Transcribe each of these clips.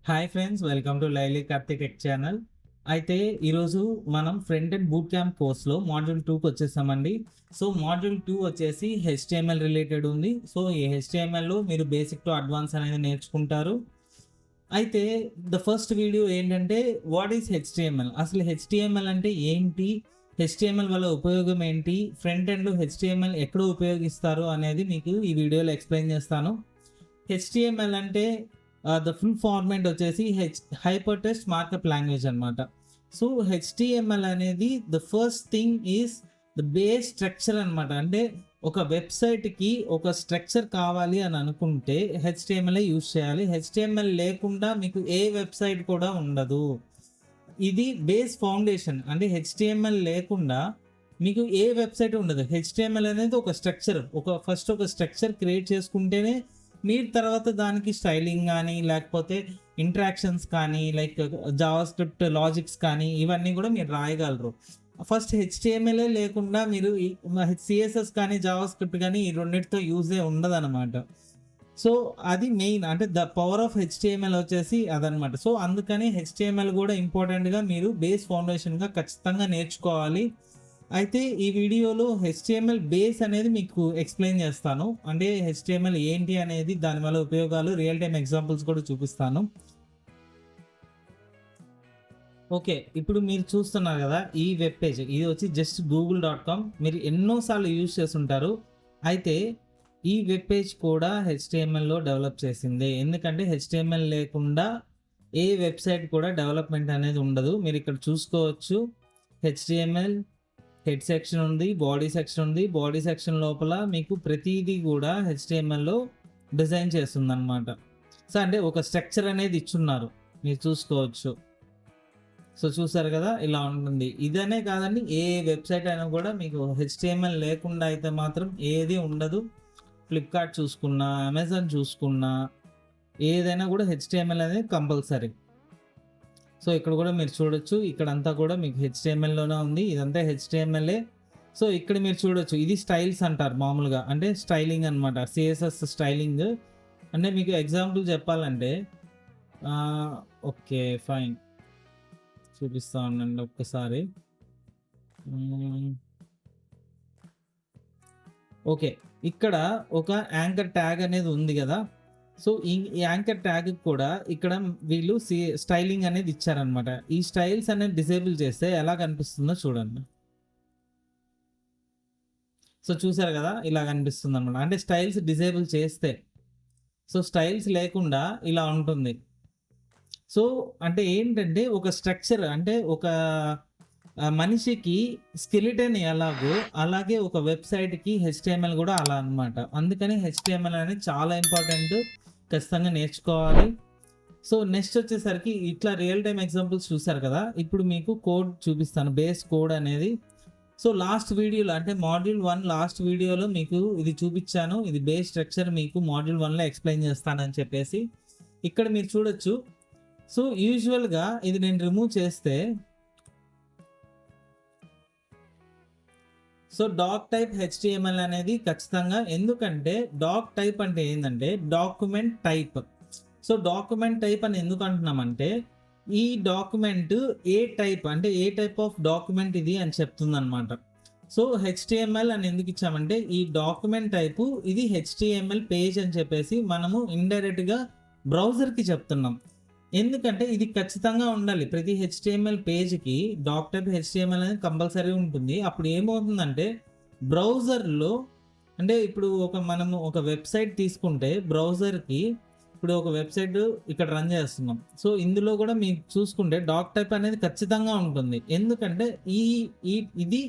Hi friends, welcome to లైలీ Karthik tech channel. అయితే ఈరోజు మనం ఫ్రంట్ అండ్ బూట్ క్యాంప్ కోర్స్లో మాడ్యూల్ 2కి వచ్చేసామండి. సో మాడ్యూల్ 2 వచ్చేసి హెచ్టిఎంఎల్ రిలేటెడ్ ఉంది. సో ఈ హెచ్టిఎంఎల్లో మీరు బేసిక్ టు అడ్వాన్స్ అనేది నేర్చుకుంటారు. అయితే ద ఫస్ట్ వీడియో ఏంటంటే వాట్ ఈస్ హెచ్టిఎంఎల్, అసలు హెచ్టిఎంఎల్ అంటే ఏంటి, హెచ్టిఎంఎల్ వల్ల ఉపయోగం ఏంటి, ఫ్రంట్ ఎండ్లో హెచ్టిఎంఎల్ ఎక్కడ ఉపయోగిస్తారు అనేది మీకు ఈ వీడియోలో ఎక్స్ప్లెయిన్ చేస్తాను. హెచ్టిఎంఎల్ అంటే ద ఫుల్ ఫార్మాట్ వచ్చేసి హైపర్ టెక్స్ట్ మార్కప్ లాంగ్వేజ్ అనమాట. సో హెచ్టిఎంఎల్ అనేది the first thing is the base structure అనమాట. అంటే ఒక వెబ్సైట్కి ఒక స్ట్రక్చర్ కావాలి అని అనుకుంటే హెచ్టిఎంఎల్ యూజ్ చేయాలి. హెచ్టిఎంఎల్ లేకుండా మీకు ఏ వెబ్సైట్ కూడా ఉండదు. ఇది బేస్ ఫౌండేషన్. అంటే హెచ్టిఎంఎల్ లేకుండా మీకు ఏ వెబ్సైట్ ఉండదు. హెచ్టిఎంఎల్ అనేది ఒక స్ట్రక్చర్, ఫస్ట్ ఒక స్ట్రక్చర్ క్రియేట్ చేసుకుంటేనే మీరు తర్వాత దానికి స్టైలింగ్ కానీ లేకపోతే ఇంట్రాక్షన్స్ కానీ లైక్ జావా స్క్రిప్ట్ లాజిక్స్ కానీ ఇవన్నీ కూడా మీరు రాయగలరు. ఫస్ట్ హెచ్టిఎంఎల్ లేకుండా మీరు సిఎస్ఎస్ కానీ జావా స్క్రిప్ట్ కానీ ఈ రెండింటితో యూజే ఉండదన్నమాట. సో అది మెయిన్, అంటే ద పవర్ ఆఫ్ హెచ్టిఎంఎల్ వచ్చేసి అదనమాట. సో అందుకని హెచ్టిఎంఎల్ కూడా ఇంపార్టెంట్గా మీరు బేస్ ఫౌండేషన్గా ఖచ్చితంగా నేర్చుకోవాలి. అయితే ఈ వీడియోలో హెచ్టిఎంఎల్ బేస్ అనేది మీకు ఎక్స్ప్లెయిన్ చేస్తాను. అంటే హెచ్టిఎంఎల్ ఏంటి అనేది, దానివల్ల ఉపయోగాలు, రియల్ టైమ్ ఎగ్జాంపుల్స్ కూడా చూపిస్తాను. ఓకే, ఇప్పుడు మీరు చూస్తున్నారు కదా ఈ వెబ్ పేజ్, ఇది వచ్చి జస్ట్ google.com. మీరు ఎన్నోసార్లు యూజ్ చేస్తుంటారు. అయితే ఈ వెబ్ పేజ్ కూడా హెచ్టిఎంఎల్లో డెవలప్ చేసింది. ఎందుకంటే హెచ్టిఎంఎల్ లేకుండా ఏ వెబ్సైట్ కూడా డెవలప్మెంట్ అనేది ఉండదు. మీరు ఇక్కడ చూసుకోవచ్చు, హెచ్టిఎంఎల్ హెడ్ సెక్షన్ ఉంది, బాడీ సెక్షన్ ఉంది. బాడీ సెక్షన్ లోపల మీకు ప్రతిదీ కూడా హెచ్టిఎంఎల్లో డిజైన్ చేస్తుంది అనమాట. సో అంటే ఒక స్ట్రక్చర్ అనేది ఇచ్చున్నారు, మీరు చూసుకోవచ్చు. సో చూసారు కదా, ఇలా ఉంటుంది. ఇదనే కాదండి, ఏ వెబ్సైట్ అయినా కూడా మీకు హెచ్టిఎంఎల్ లేకుండా అయితే మాత్రం ఏది ఉండదు. ఫ్లిప్కార్ట్ చూసుకున్నా, అమెజాన్ చూసుకున్నా, ఏదైనా కూడా హెచ్టిఎంఎల్ అనేది కంపల్సరీ. సో ఇక్కడ కూడా మీరు చూడొచ్చు, ఇక్కడంతా కూడా మీకు హెచ్టిఎంఎల్లోనే ఉంది. ఇదంతా హెచ్టిఎంఎల్ఏ. సో ఇక్కడ మీరు చూడొచ్చు, ఇది స్టైల్స్ అంటారు మామూలుగా, అంటే స్టైలింగ్ అనమాట. సిఎస్ఎస్ స్టైలింగ్ అంటే మీకు ఎగ్జాంపుల్ చెప్పాలంటే ఓకే ఫైన్, చూపిస్తా ఉండండి ఒక్కసారి. ఓకే, ఇక్కడ ఒక యాంకర్ ట్యాగ్ అనేది ఉంది కదా. సో ఈ యాంకర్ ట్యాగ్ కూడా ఇక్కడ వీళ్ళు స్టైలింగ్ అనేది ఇచ్చారనమాట. ఈ స్టైల్స్ అనేది డిసేబుల్ చేస్తే ఎలా కనిపిస్తుందో చూడండి. సో చూసారు కదా, ఇలా కనిపిస్తుంది అనమాట. అంటే స్టైల్స్ డిసేబుల్ చేస్తే, సో స్టైల్స్ లేకుండా ఇలా ఉంటుంది. సో అంటే ఏంటంటే ఒక స్ట్రక్చర్, అంటే ఒక మనిషికి స్కెలిటన్ ఎలాగో అలాగే ఒక వెబ్సైట్కి హెచ్టిఎంఎల్ కూడా అలా అనమాట. అందుకని హెచ్టిఎంఎల్ అనేది చాలా ఇంపార్టెంట్, ఖచ్చితంగా నేర్చుకోవాలి. సో నెక్స్ట్ వచ్చేసరికి ఇట్లా రియల్ టైమ్ ఎగ్జాంపుల్స్ చూసారు కదా. ఇప్పుడు మీకు కోడ్ చూపిస్తాను, బేస్ కోడ్ అనేది. సో లాస్ట్ వీడియోలో, అంటే మాడ్యూల్ 1 లాస్ట్ వీడియోలో మీకు ఇది చూపించాను. ఇది బేస్ స్ట్రక్చర్ మీకు మాడ్యూల్ 1లో ఎక్స్ప్లెయిన్ చేస్తానని చెప్పేసి ఇక్కడ మీరు చూడొచ్చు. సో యూజువల్గా ఇది నేను రిమూవ్ చేస్తే, సో డాక్ టైప్ హెచ్టిఎంఎల్ అనేది ఖచ్చితంగా, ఎందుకంటే డాక్ టైప్ అంటే ఏంటంటే document type. So document type అని ఎందుకు అంటున్నామంటే ఈ డాక్యుమెంట్ ఏ టైప్, అంటే ఏ టైప్ ఆఫ్ డాక్యుమెంట్ ఇది అని చెప్తుంది అనమాట. సో హెచ్టిఎంఎల్ అని ఎందుకు ఇచ్చామంటే ఈ డాక్యుమెంట్ టైపు ఇది హెచ్టిఎంఎల్ పేజ్ అని చెప్పేసి మనము ఇండైరెక్ట్గా బ్రౌజర్కి చెప్తున్నాం. ఎందుకంటే ఇది ఖచ్చితంగా ఉండాలి. ప్రతి హెచ్టిఎంఎల్ పేజ్కి డాక్ టైప్ హెచ్టిఎంఎల్ అనేది కంపల్సరీ ఉంటుంది. అప్పుడు ఏమవుతుందంటే బ్రౌజర్లో, అంటే ఇప్పుడు మనము ఒక వెబ్సైట్ తీసుకుంటే బ్రౌజర్కి, ఇప్పుడు ఒక వెబ్సైట్ ఇక్కడ రన్ చేస్తున్నాం. సో ఇందులో కూడా మీకు చూసుకుంటే డాక్ టైప్ అనేది ఖచ్చితంగా ఉంటుంది. ఎందుకంటే ఇది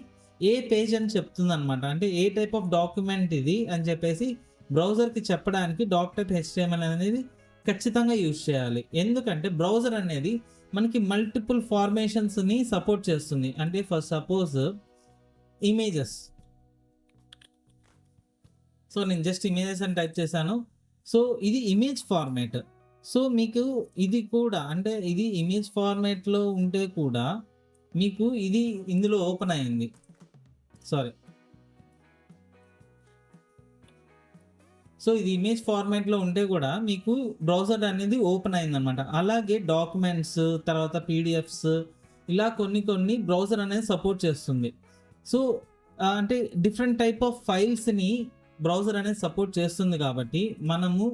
ఏ పేజ్ అని చెప్తుంది అనమాట. అంటే ఏ టైప్ ఆఫ్ డాక్యుమెంట్ ఇది అని చెప్పేసి బ్రౌజర్కి చెప్పడానికి డాక్ టైప్ హెచ్టిఎంఎల్ అనేది ఖచ్చితంగా యూజ్ చేయాలి. ఎందుకంటే బ్రౌజర్ అనేది మనకి మల్టిపుల్ ఫార్మేషన్స్ని సపోర్ట్ చేస్తుంది. అంటే ఫర్ సపోజ్ ఇమేజెస్, సో నేను జస్ట్ ఇమేజెస్ అని టైప్ చేశాను. సో ఇది ఇమేజ్ ఫార్మేట్. సో మీకు ఇది కూడా, అంటే ఇది ఇమేజ్ ఫార్మేట్లో ఉంటే కూడా మీకు ఇది ఇందులో ఓపెన్ అయింది, సారీ. సో ఇది ఇమేజ్ ఫార్మాట్లో ఉంటే కూడా మీకు బ్రౌజర్ అనేది ఓపెన్ అయిందనమాట. అలాగే డాక్యుమెంట్స్, తర్వాత పీడిఎఫ్స్ ఇలా కొన్ని బ్రౌజర్ అనేది సపోర్ట్ చేస్తుంది. సో అంటే డిఫరెంట్ టైప్ ఆఫ్ ఫైల్స్ని బ్రౌజర్ అనేది సపోర్ట్ చేస్తుంది కాబట్టి మనము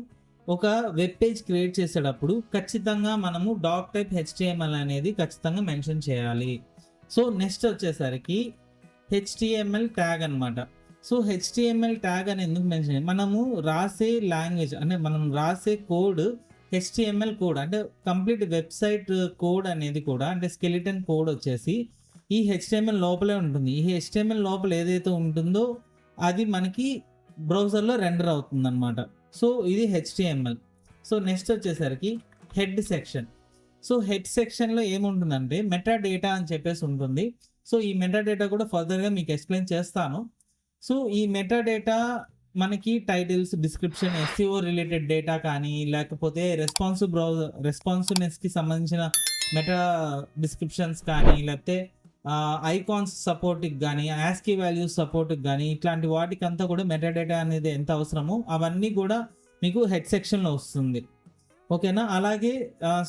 ఒక వెబ్ పేజ్ క్రియేట్ చేసేటప్పుడు ఖచ్చితంగా మనము డాక్ టైప్ HTML అనేది ఖచ్చితంగా మెన్షన్ చేయాలి. సో నెక్స్ట్ వచ్చేసరికి HTML ట్యాగ్ అనమాట. సో HTML ట్యాగ్ అని ఎందుకు మెన్షన్ చేయాలి? మనము రాసే లాంగ్వేజ్ అంటే మనం రాసే కోడ్ HTML కోడ్ అంటే కంప్లీట్ వెబ్సైట్ కోడ్ అనేది కూడా అంటే స్కెలిటన్ కోడ్ వచ్చేసి ఈ HTML లోపలే ఉంటుంది. ఈ HTML లోపల ఏదైతే ఉంటుందో అది మనకి బ్రౌజర్లో రెండర్ అవుతుంది అనమాట. సో ఇది HTML. సో నెక్స్ట్ వచ్చేసరికి హెడ్ సెక్షన్. సో హెడ్ సెక్షన్లో ఏముంటుందంటే మెటా డేటా అని చెప్పేసి ఉంటుంది. సో ఈ మెటా డేటా కూడా ఫర్దర్గా మీకు ఎక్స్ప్లెయిన్ చేస్తాను. సో ఈ మెటా డేటా మనకి titles, description, SEO related data కానీ లేకపోతే రెస్పాన్సివ్నెస్కి సంబంధించిన మెటా డిస్క్రిప్షన్స్ కానీ లేకపోతే ఐకాన్స్ సపోర్ట్కి కానీ యాస్కీ వాల్యూస్ సపోర్ట్కి కానీ ఇట్లాంటి వాటికంతా కూడా మెటా డేటా అనేది ఎంత అవసరమో అవన్నీ కూడా మీకు హెడ్ సెక్షన్లో వస్తుంది. ఓకేనా? అలాగే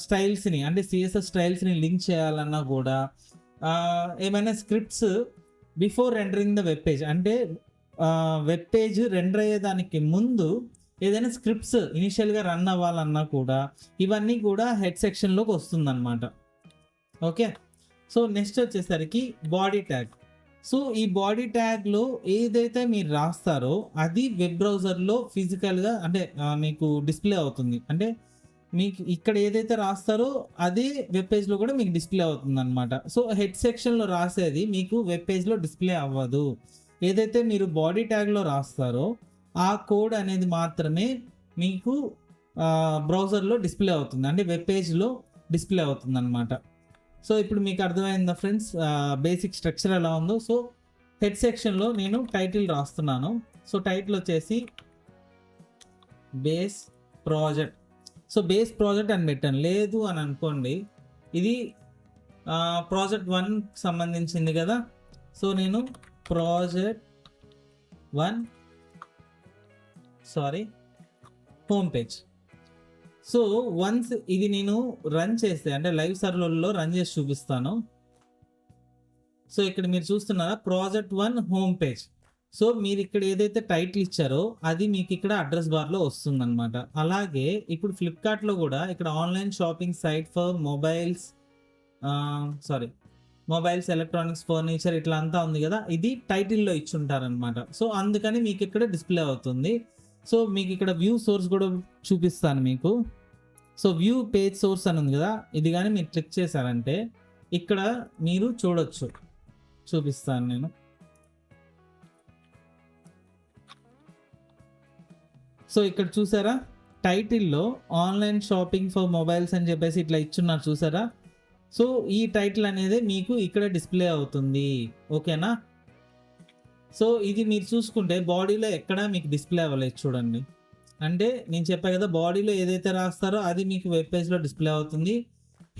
స్టైల్స్ని అంటే CSS స్టైల్స్ని లింక్ చేయాలన్నా కూడా ఏమైనా scripts before rendering the web page అంటే వెబ్ పేజ్ రెండర్ అయ్యేదానికి ముందు ఏదైనా స్క్రిప్ట్స్ ఇనిషియల్గా రన్ అవ్వాలన్నా కూడా ఇవన్నీ కూడా హెడ్ సెక్షన్లోకి వస్తుందన్నమాట. ఓకే. సో నెక్స్ట్ వచ్చేసరికి బాడీ ట్యాగ్. సో ఈ బాడీ ట్యాగ్లో ఏదైతే మీరు రాస్తారో అది వెబ్ బ్రౌజర్లో ఫిజికల్గా అంటే మీకు డిస్ప్లే అవుతుంది. అంటే మీకు ఇక్కడ ఏదైతే రాస్తారో అదే వెబ్ పేజ్లో కూడా మీకు డిస్ప్లే అవుతుంది అనమాట. సో హెడ్ సెక్షన్లో రాసేది మీకు వెబ్ పేజ్లో డిస్ప్లే అవ్వదు. ఏదైతే మీరు బాడీ ట్యాగ్లో రాస్తారో ఆ కోడ్ అనేది మాత్రమే మీకు బ్రౌజర్లో డిస్ప్లే అవుతుంది, అంటే వెబ్ పేజ్లో డిస్ప్లే అవుతుంది అనమాట. సో ఇప్పుడు మీకు అర్థమైందా ఫ్రెండ్స్ బేసిక్ స్ట్రక్చర్ ఎలా ఉందో? సో హెడ్ సెక్షన్లో నేను టైటిల్ రాస్తున్నాను. సో టైటిల్ వచ్చేసి base project. So base project అని పెట్టాను. లేదు అని అనుకోండి, ఇది ప్రాజెక్ట్ 1 సంబంధించింది కదా. సో నేను project 1 home page. So once ఇది నేను రన్ చేస్తే అంటే లైవ్ సర్వర్లో రన్ చేసి చూపిస్తాను. సో ఇక్కడ మీరు చూస్తున్నారా ప్రాజెక్ట్ 1 హోమ్ పేజ్. సో మీరు ఇక్కడ ఏదైతే టైటిల్ ఇచ్చారో అది మీకు ఇక్కడ అడ్రస్ బార్లో వస్తుందన్నమాట. అలాగే ఇప్పుడు ఫ్లిప్కార్ట్లో కూడా ఇక్కడ online shopping site for mobiles, electronics, furniture ఇట్లా అంతా ఉంది కదా, ఇది టైటిల్లో ఇచ్చుంటారనమాట. సో అందుకని మీకు ఇక్కడ డిస్ప్లే అవుతుంది. సో మీకు ఇక్కడ వ్యూ సోర్స్ కూడా చూపిస్తాను మీకు. సో వ్యూ పేజ్ సోర్స్ అని ఉంది కదా, ఇది కానీ మీరు క్లిక్ చేశారంటే ఇక్కడ మీరు చూడొచ్చు. చూపిస్తాను నేను. సో ఇక్కడ చూసారా టైటిల్లో ఆన్లైన్ షాపింగ్ ఫర్ మొబైల్స్ అని చెప్పేసి ఇట్లా ఇచ్చున్నారు చూసారా. సో ఈ టైటిల్ అనేది మీకు ఇక్కడ డిస్ప్లే అవుతుంది. ఓకేనా? సో ఇది మీరు చూసుకుంటే బాడీలో ఎక్కడ మీకు డిస్ప్లే అవ్వలేదు చూడండి. అంటే నేను చెప్పా కదా, బాడీలో ఏదైతే రాస్తారో అది మీకు వెబ్ పేజ్లో డిస్ప్లే అవుతుంది.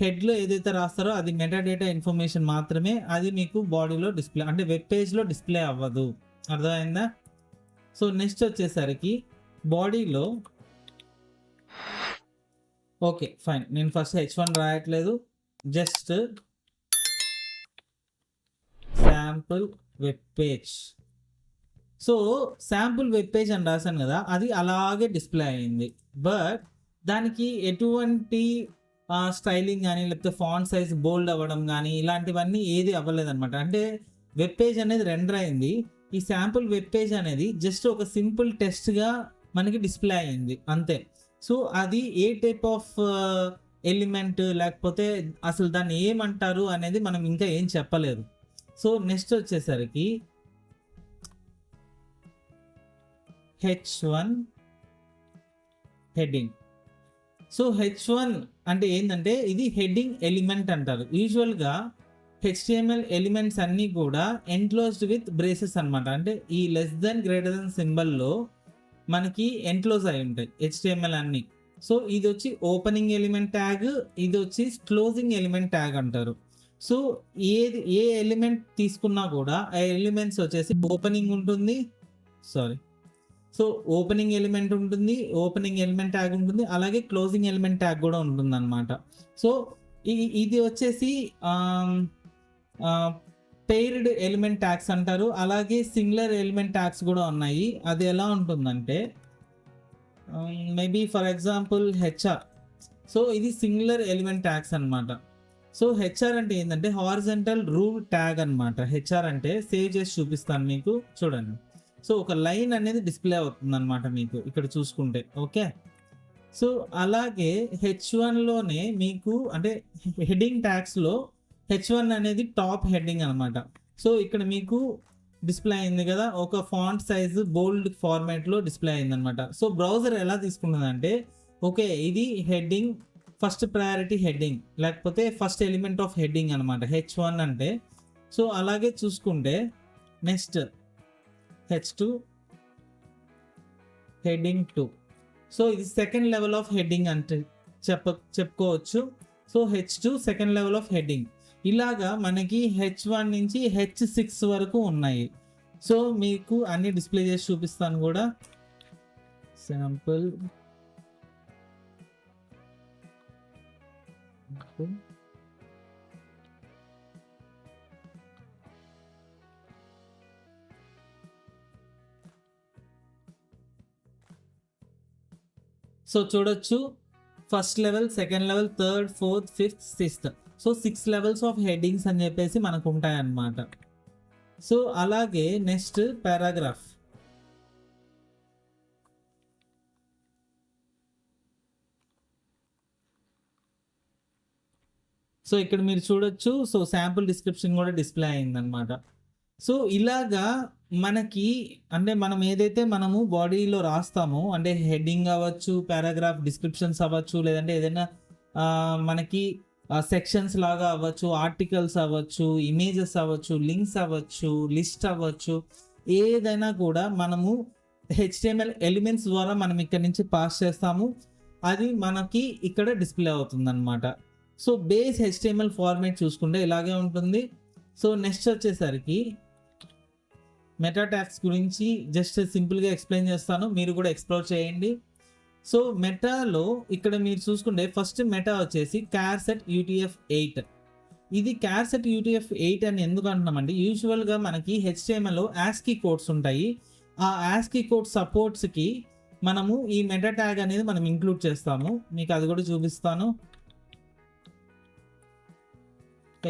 హెడ్లో ఏదైతే రాస్తారో అది మెటా డేటా ఇన్ఫర్మేషన్ మాత్రమే, అది మీకు బాడీలో డిస్ప్లే అంటే వెబ్ పేజ్లో డిస్ప్లే అవ్వదు. అర్థమైందా? సో నెక్స్ట్ వచ్చేసరికి బాడీలో ఓకే ఫైన్, నేను ఫస్ట్ H1 రాయట్లేదు, just sample web page. So sample web page అని రాశాను కదా, అది అలాగే డిస్ప్లే అయింది. బట్ దానికి ఎటువంటి స్టైలింగ్ కానీ లేకపోతే ఫాంట్ సైజ్ బోల్డ్ అవ్వడం కానీ ఇలాంటివన్నీ ఏది అవ్వలేదన్నమాట. అంటే వెబ్ పేజ్ అనేది రెండర్ అయింది. ఈ శాంపుల్ వెబ్ పేజ్ అనేది జస్ట్ ఒక సింపుల్ టెస్ట్గా మనకి డిస్ప్లే అయింది అంతే. సో అది ఏ టైప్ ఆఫ్ ఎలిమెంట్ లేకపోతే అసలు దాన్ని ఏమంటారు అనేది మనం ఇంకా ఏం చెప్పలేదు. సో నెక్స్ట్ వచ్చేసరికి H1 హెడ్డింగ్. సో H1 అంటే ఏంటంటే ఇది హెడ్డింగ్ ఎలిమెంట్ అంటారు. యూజువల్గా HTML ఎలిమెంట్స్ అన్నీ కూడా ఎన్క్లోజ్డ్ విత్ బ్రేసెస్ అనమాట. అంటే ఈ లెస్ దెన్ గ్రేటర్ దెన్ సింబల్లో మనకి ఎన్క్లోజ్ అయి ఉంటాయి HTML అన్నీ. సో ఇది వచ్చి ఓపెనింగ్ ఎలిమెంట్ ట్యాగ్, ఇది వచ్చి క్లోజింగ్ ఎలిమెంట్ ట్యాగ్ అంటారు. సో ఏ ఎలిమెంట్ తీసుకున్నా కూడా ఆ ఎలిమెంట్స్ వచ్చేసి ఓపెనింగ్ ఉంటుంది, సో ఓపెనింగ్ ఎలిమెంట్ ఉంటుంది, ఓపెనింగ్ ఎలిమెంట్ ట్యాగ్ ఉంటుంది, అలాగే క్లోజింగ్ ఎలిమెంట్ ట్యాగ్ కూడా ఉంటుంది అనమాట. సో ఇది వచ్చేసి పెయిర్డ్ ఎలిమెంట్ ట్యాగ్స్ అంటారు. అలాగే సింగులర్ ఎలిమెంట్ ట్యాగ్స్ కూడా ఉన్నాయి. అది ఎలా ఉంటుందంటే maybe for example HR. So ఇది సింగులర్ ఎలిమెంట్ ట్యాగ్స్ అనమాట. సో హెచ్ఆర్ అంటే ఏంటంటే హారిజంటల్ రూల్ ట్యాగ్ అనమాట. హెచ్ఆర్ అంటే సేవ్ చేసి చూపిస్తాను మీకు, చూడండి. సో ఒక లైన్ అనేది డిస్ప్లే అవుతుంది అనమాట మీకు ఇక్కడ చూసుకుంటే. ఓకే, సో అలాగే H1లోనే మీకు అంటే హెడ్డింగ్ ట్యాగ్స్లో H1 అనేది టాప్ హెడ్డింగ్ అనమాట. సో ఇక్కడ మీకు డిస్ప్లే అయింది కదా, ఒక ఫాంట్ సైజు బోల్డ్ ఫార్మాట్లో డిస్ప్లే అయింది అనమాట. సో బ్రౌజర్ ఎలా తీసుకుంటుందంటే ఓకే ఇది హెడ్డింగ్, ఫస్ట్ ప్రయారిటీ హెడ్డింగ్, లేకపోతే ఫస్ట్ ఎలిమెంట్ ఆఫ్ హెడ్డింగ్ అనమాట H1 అంటే. సో అలాగే చూసుకుంటే నెక్స్ట్ H2 హెడ్డింగ్ 2. సో ఇది సెకండ్ లెవెల్ ఆఫ్ హెడ్డింగ్ అంటే చెప్పుకోవచ్చు. So H2 second level of heading. ఇలాగా మనకి H1 నుంచి H6 వరకు ఉన్నాయి. సో మీకు అన్ని డిస్ప్లే చేసి చూపిస్తాను కూడా. శాంపుల్ సో చూడొచ్చు, first level, second level, third, fourth, fifth, sixth. So 6 levels of headings అని చెప్పేసి మనకు ఉంటాయన్నమాట. సో అలాగే నెక్స్ట్ పారాగ్రాఫ్. సో ఇక్కడ మీరు చూడొచ్చు, సో శాంపుల్ డిస్క్రిప్షన్ కూడా డిస్ప్లే అయిందనమాట. సో ఇలాగా మనకి అంటే మనం ఏదైతే మనము బాడీలో రాస్తామో అంటే హెడ్డింగ్ అవ్వచ్చు, పారాగ్రాఫ్ డిస్క్రిప్షన్స్ అవ్వచ్చు, లేదంటే ఏదైనా మనకి సెక్షన్స్ లాగా అవ్వచ్చు, ఆర్టికల్స్ అవ్వచ్చు, ఇమేజెస్ అవ్వచ్చు, లింక్స్ అవ్వచ్చు, లిస్ట్ అవ్వచ్చు, ఏదైనా కూడా మనము HTML ఎలిమెంట్స్ ద్వారా మనం ఇక్కడ నుంచి పాస్ చేస్తాము. అది మనకి ఇక్కడ డిస్ప్లే అవుతుంది అనమాట. సో బేస్ HTML ఫార్మేట్ చూసుకుంటే ఇలాగే ఉంటుంది. సో నెక్స్ట్ వచ్చేసరికి మెటా ట్యాగ్స్ గురించి జస్ట్ సింపుల్గా ఎక్స్ప్లెయిన్ చేస్తాను, మీరు కూడా ఎక్స్ప్లోర్ చేయండి. సో మెటాలో ఇక్కడ మీరు చూసుకుంటే ఫస్ట్ మెటా వచ్చేసి కార్సెట్ UTF-8. ఇది కార్సెట్ UTF-8 అని ఎందుకు అంటున్నామంటే యూజువల్గా మనకి HTMLలో ASCII కోడ్స్ ఉంటాయి. ఆ ASCII కోడ్ సపోర్ట్స్కి మనము ఈ మెటా ట్యాగ్ అనేది మనం ఇంక్లూడ్ చేస్తాము. మీకు అది కూడా చూపిస్తాను.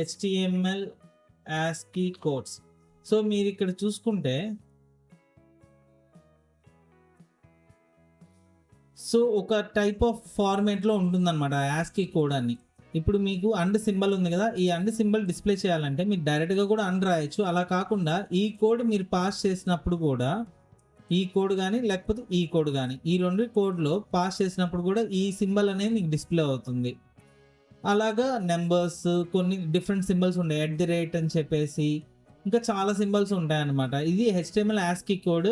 HTML ASCII codes. సో మీరు ఇక్కడ చూసుకుంటే సో ఒక టైప్ ఆఫ్ ఫార్మేట్లో ఉంటుందన్నమాట ASCII కోడ్ అని. ఇప్పుడు మీకు అండ్ సింబల్ ఉంది కదా, ఈ అండ్ సింబల్ డిస్ప్లే చేయాలంటే మీరు డైరెక్ట్గా కూడా అండ్ రాయొచ్చు. అలా కాకుండా ఈ కోడ్ మీరు పాస్ చేసినప్పుడు కూడా ఈ కోడ్ కానీ లేకపోతే ఈ కోడ్ కానీ, ఈ రెండు కోడ్లో పాస్ చేసినప్పుడు కూడా ఈ సింబల్ అనేది మీకు డిస్ప్లే అవుతుంది. అలాగా నెంబర్స్, కొన్ని డిఫరెంట్ సింబల్స్ ఉంటాయి, @ అని చెప్పేసి ఇంకా చాలా సింబల్స్ ఉంటాయన్నమాట. ఇది HTML ASCII కోడ్.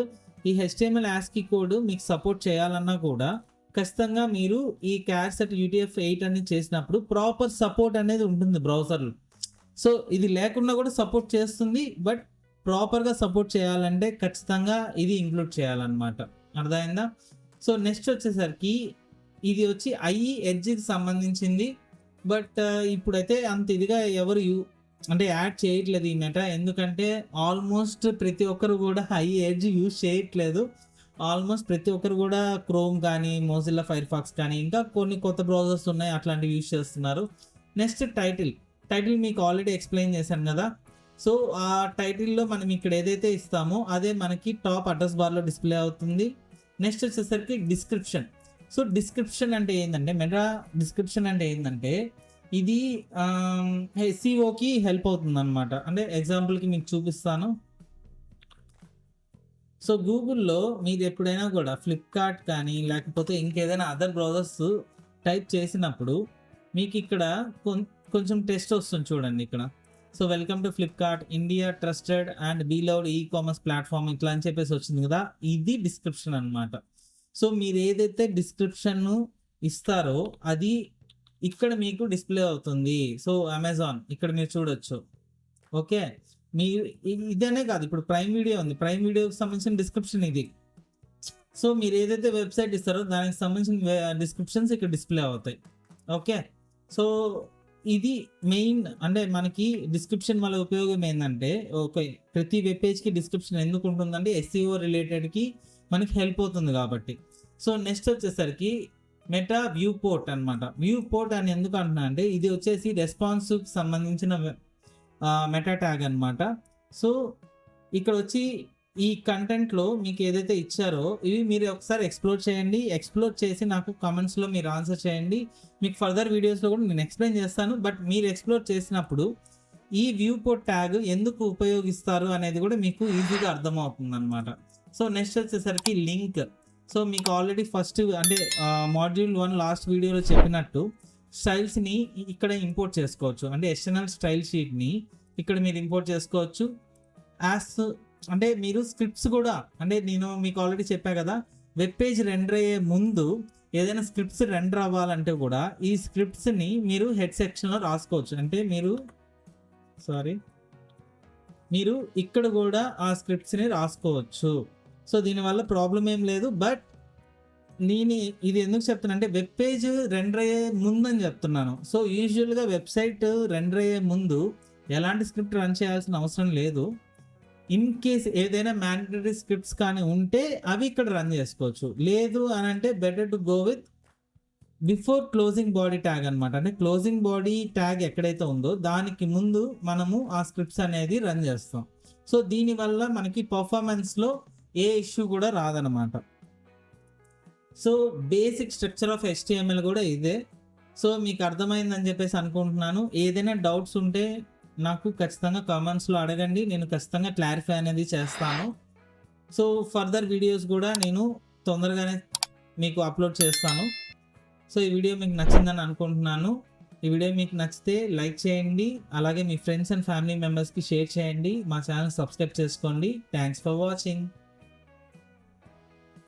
ఈ HTML ASCII కోడ్ మీకు సపోర్ట్ చేయాలన్నా కూడా ఖచ్చితంగా మీరు ఈ కార్సెట్ UTF-8 అని చేసినప్పుడు ప్రాపర్ సపోర్ట్ అనేది ఉంటుంది బ్రౌజర్లో. సో ఇది లేకుండా కూడా సపోర్ట్ చేస్తుంది, బట్ ప్రాపర్గా సపోర్ట్ చేయాలంటే ఖచ్చితంగా ఇది ఇంక్లూడ్ చేయాలన్నమాట. అర్థమైందా? సో నెక్స్ట్ వచ్చేసరికి ఇది వచ్చి IE ఎడ్జ్కి సంబంధించింది. బట్ ఇప్పుడైతే అంత ఇదిగా ఎవరు అంటే యాడ్ చేయట్లేదు ఈ మెటా. ఎందుకంటే ఆల్మోస్ట్ ప్రతి ఒక్కరు కూడా IE ఎడ్జ్ యూజ్ చేయట్లేదు. ఆల్మోస్ట్ ప్రతి ఒక్కరు కూడా క్రోమ్ కానీ, మోజిల్లా ఫైర్ఫాక్స్ కానీ, ఇంకా కొన్ని కొత్త బ్రౌజర్స్ ఉన్నాయి, అట్లాంటివి యూజ్ చేస్తున్నారు. నెక్స్ట్ టైటిల్ మీకు ఆల్రెడీ ఎక్స్ప్లెయిన్ చేశాను కదా. సో ఆ టైటిల్లో మనం ఇక్కడ ఏదైతే ఇస్తామో అదే మనకి టాప్ అడ్రస్ బార్లో డిస్ప్లే అవుతుంది. నెక్స్ట్ వచ్చేసరికి డిస్క్రిప్షన్. సో డిస్క్రిప్షన్ అంటే ఏంటంటే మెటా డిస్క్రిప్షన్ అంటే ఏంటంటే ఇది SEOకి హెల్ప్ అవుతుంది అనమాట. అంటే ఎగ్జాంపుల్కి మీకు చూపిస్తాను. సో గూగుల్లో మీరు ఎప్పుడైనా కూడా ఫ్లిప్కార్ట్ కానీ లేకపోతే ఇంకేదైనా అదర్ బ్రౌజర్స్ టైప్ చేసినప్పుడు మీకు ఇక్కడ కొంచెం టెస్ట్ వస్తుంది చూడండి ఇక్కడ. So welcome to Flipkart India trusted and beloved ecommerce platform ఇట్లా అని చెప్పేసి వచ్చింది కదా, ఇది డిస్క్రిప్షన్ అనమాట. సో మీరు ఏదైతే డిస్క్రిప్షన్ ఇస్తారో అది ఇక్కడ మీకు డిస్ప్లే అవుతుంది. సో అమెజాన్ ఇక్కడ మీరు చూడొచ్చు. ఓకే, మీరు ఇదనే కాదు, ఇప్పుడు ప్రైమ్ వీడియో ఉంది, ప్రైమ్ వీడియోకి సంబంధించిన డిస్క్రిప్షన్ ఇది. సో మీరు ఏదైతే వెబ్సైట్ ఇస్తారో దానికి సంబంధించిన డిస్క్రిప్షన్స్ ఇక్కడ డిస్ప్లే అవుతాయి. ఓకే. సో ఇది మెయిన్, అంటే మనకి డిస్క్రిప్షన్ వల్ల ఉపయోగం ఏంటంటే, ఓకే, ప్రతి వెబ్ పేజ్కి డిస్క్రిప్షన్ ఎందుకు ఉంటుందంటే ఎస్ఈఓ రిలేటెడ్కి మనకి హెల్ప్ అవుతుంది కాబట్టి. సో నెక్స్ట్ వచ్చేసరికి మెటా వ్యూ పోర్ట్ అనమాట. వ్యూ పోర్ట్ అని ఎందుకు అంటున్నా అంటే ఇది వచ్చేసి రెస్పాన్స్కి సంబంధించిన మెటా ట్యాగ్ అనమాట. సో ఇక్కడ వచ్చి ఈ కంటెంట్లో మీకు ఏదైతే ఇచ్చారో ఇవి మీరు ఒకసారి ఎక్స్ప్లోర్ చేయండి. ఎక్స్ప్లోర్ చేసి నాకు కామెంట్స్లో మీరు ఆన్సర్ చేయండి. మీకు ఫర్దర్ వీడియోస్లో కూడా నేను ఎక్స్ప్లెయిన్ చేస్తాను. బట్ మీరు ఎక్స్ప్లోర్ చేసినప్పుడు ఈ వ్యూ పోర్ట్ ట్యాగ్ ఎందుకు ఉపయోగిస్తారు అనేది కూడా మీకు ఈజీగా అర్థమవుతుంది అనమాట. సో నెక్స్ట్ వచ్చేసరికి లింక్. సో మీకు ఆల్రెడీ ఫస్ట్ అంటే మాడ్యూల్ 1 లాస్ట్ వీడియోలో చెప్పినట్టు స్టైల్స్ని ఇక్కడ ఇంపోర్ట్ చేసుకోవచ్చు. అంటే ఎక్స్టర్నల్ స్టైల్ షీట్ని ఇక్కడ మీరు ఇంపోర్ట్ చేసుకోవచ్చు. అంటే మీరు స్క్రిప్ట్స్ కూడా, అంటే నేను మీకు ఆల్రెడీ చెప్పా కదా, వెబ్ పేజ్ రెండర్ అయ్యే ముందు ఏదైనా స్క్రిప్ట్స్ రెండర్ అవ్వాలంటే కూడా ఈ స్క్రిప్ట్స్ని మీరు హెడ్ సెక్షన్లో రాసుకోవచ్చు. అంటే మీరు ఇక్కడ కూడా ఆ స్క్రిప్ట్స్ని రాసుకోవచ్చు. సో దీనివల్ల ప్రాబ్లం ఏం లేదు. బట్ నేను ఇది ఎందుకు చెప్తున్నానంటే వెబ్ పేజ్ రెండర్ అయ్యే ముందు అని చెప్తున్నాను. సో యూజువల్గా వెబ్సైట్ రెండర్ అయ్యే ముందు ఎలాంటి స్క్రిప్ట్ రన్ చేయాల్సిన అవసరం లేదు. ఇన్ కేస్ ఏదైనా మ్యాండేటరీ స్క్రిప్ట్స్ కానీ ఉంటే అవి ఇక్కడ రన్ చేసుకోవచ్చు. లేదు అని అంటే better to go with before closing body tag అనమాట. అంటే క్లోజింగ్ బాడీ ట్యాగ్ ఎక్కడైతే ఉందో దానికి ముందు మనము ఆ స్క్రిప్ట్స్ అనేది రన్ చేస్తాం. సో దీనివల్ల మనకి పర్ఫార్మెన్స్లో ఏ ఇష్యూ కూడా రాదనమాట. So basic structure of HTML కూడా ఇదే. సో మీకు అర్థమైందని చెప్పేసి అనుకుంటున్నాను. ఏదైనా డౌట్స్ ఉంటే నాకు ఖచ్చితంగా కామెంట్స్లో అడగండి. నేను ఖచ్చితంగా క్లారిఫై అనేది చేస్తాను. సో ఫర్దర్ వీడియోస్ కూడా నేను తొందరగానే మీకు అప్లోడ్ చేస్తాను. సో ఈ వీడియో మీకు నచ్చిందని అనుకుంటున్నాను. ఈ వీడియో మీకు నచ్చితే లైక్ చేయండి. అలాగే మీ ఫ్రెండ్స్ అండ్ ఫ్యామిలీ మెంబర్స్కి షేర్ చేయండి. మా ఛానల్ సబ్స్క్రైబ్ చేసుకోండి. Thanks for watching.